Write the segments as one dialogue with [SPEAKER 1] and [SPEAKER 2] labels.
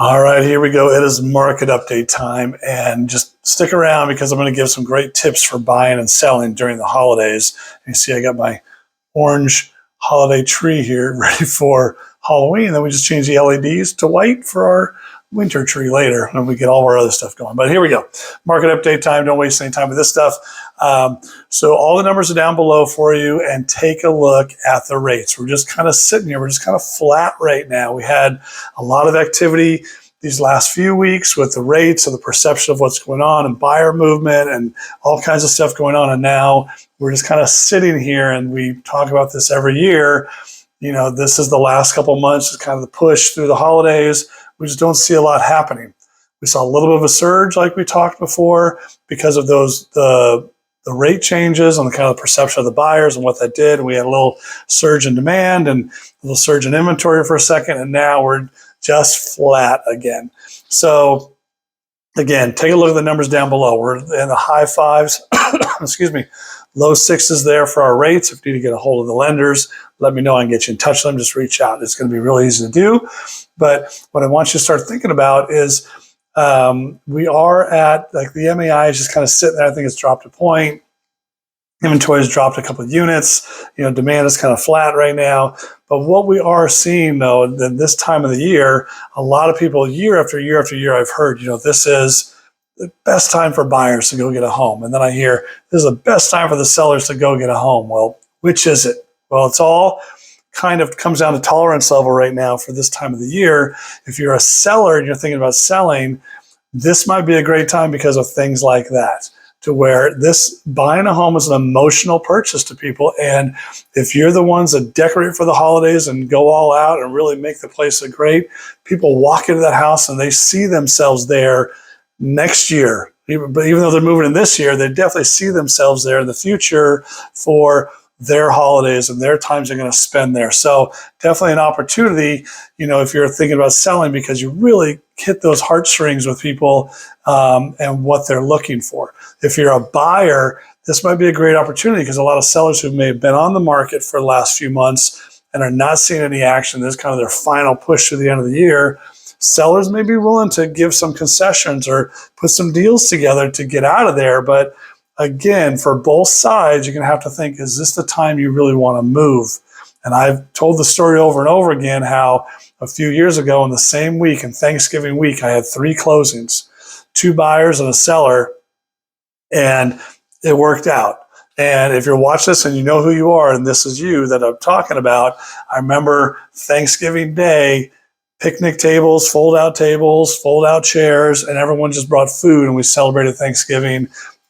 [SPEAKER 1] All right, here we go. It is market update time, and just stick around because I'm going to give some great tips for buying and selling during the holidays. You see, I got my orange holiday tree here ready for Halloween. Then we just change the LEDs to white for our winter tree later, and we get all our other stuff going. But here we go. Market update time. Don't waste any time with this stuff. So all the numbers are down below for you, and take a look at the rates. We're just kind of sitting here. We're just kind of flat right now. We had a lot of activity these last few weeks with the rates and the perception of what's going on and buyer movement and all kinds of stuff going on. And now we're just kind of sitting here, and we talk about this every year. You know, this is the last couple of months, is kind of the push through the holidays. We just don't see a lot happening. We saw a little bit of a surge, like we talked before, because of the rate changes and the kind of perception of the buyers and what that did. We had a little surge in demand and a little surge in inventory for a second, and now we're just flat again. So again, take a look at the numbers down below. We're in the high fives, excuse me, low sixes there for our rates. If you need to get a hold of the lenders, let me know. I can get you in touch with them. Just reach out. It's going to be really easy to do. But what I want you to start thinking about is we are at, like, the MAI is just kind of sitting there. I think it's dropped a point. Inventory has dropped a couple of units. You know, demand is kind of flat right now. But what we are seeing, though, in this time of the year, a lot of people, year after year after year, I've heard, this is the best time for buyers to go get a home. And then I hear, this is the best time for the sellers to go get a home. Well, which is it? Well, it's all kind of comes down to tolerance level right now for this time of the year. If you're a seller and you're thinking about selling, this might be a great time because of things like that, to where this buying a home is an emotional purchase to people. And if you're the ones that decorate for the holidays and go all out and really make the place look great, people walk into that house and they see themselves there next year. But even though they're moving in this year, they definitely see themselves there in the future for their holidays and their times they're going to spend there. So definitely an opportunity, if you're thinking about selling, because you really hit those heartstrings with people and what they're looking for. If you're a buyer, this might be a great opportunity, because a lot of sellers who may have been on the market for the last few months and are not seeing any action, this is kind of their final push to the end of the year. Sellers may be willing to give some concessions or put some deals together to get out of there. But again, for both sides, you're going to have to think, is this the time you really want to move? And I've told the story over and over again how a few years ago in the same week, in Thanksgiving week, I had 3 closings, 2 buyers and a seller, and it worked out. And if you're watching this and you know who you are, and this is you that I'm talking about, I remember Thanksgiving Day, picnic tables, fold-out chairs, and everyone just brought food, and we celebrated Thanksgiving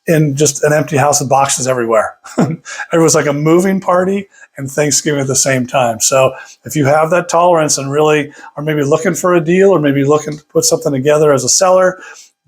[SPEAKER 1] in just an empty house with boxes everywhere. It was like a moving party and Thanksgiving at the same time. So if you have that tolerance and really are maybe looking for a deal, or maybe looking to put something together as a seller,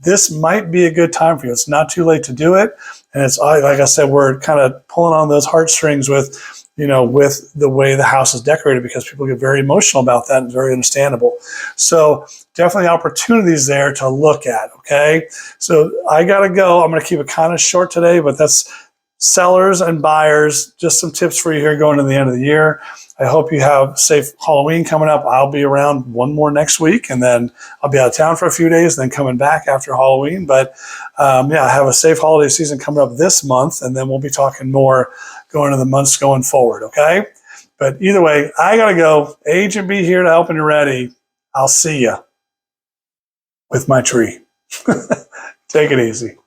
[SPEAKER 1] this might be a good time for you. It's not too late to do it. And it's, like I said, we're kind of pulling on those heartstrings with the way the house is decorated, because people get very emotional about that, and it's very understandable. So definitely opportunities there to look at, okay? So I got to go. I'm going to keep it kind of short today, but that's sellers and buyers, just some tips for you here going to the end of the year. I hope you have safe Halloween coming up. I'll be around one more next week, and then I'll be out of town for a few days, and then coming back after Halloween. But I have a safe holiday season coming up this month, and then we'll be talking more going into the months going forward, okay? But either way, I got to go. Agent B here to help when you're ready. I'll see you with my tree. Take it easy.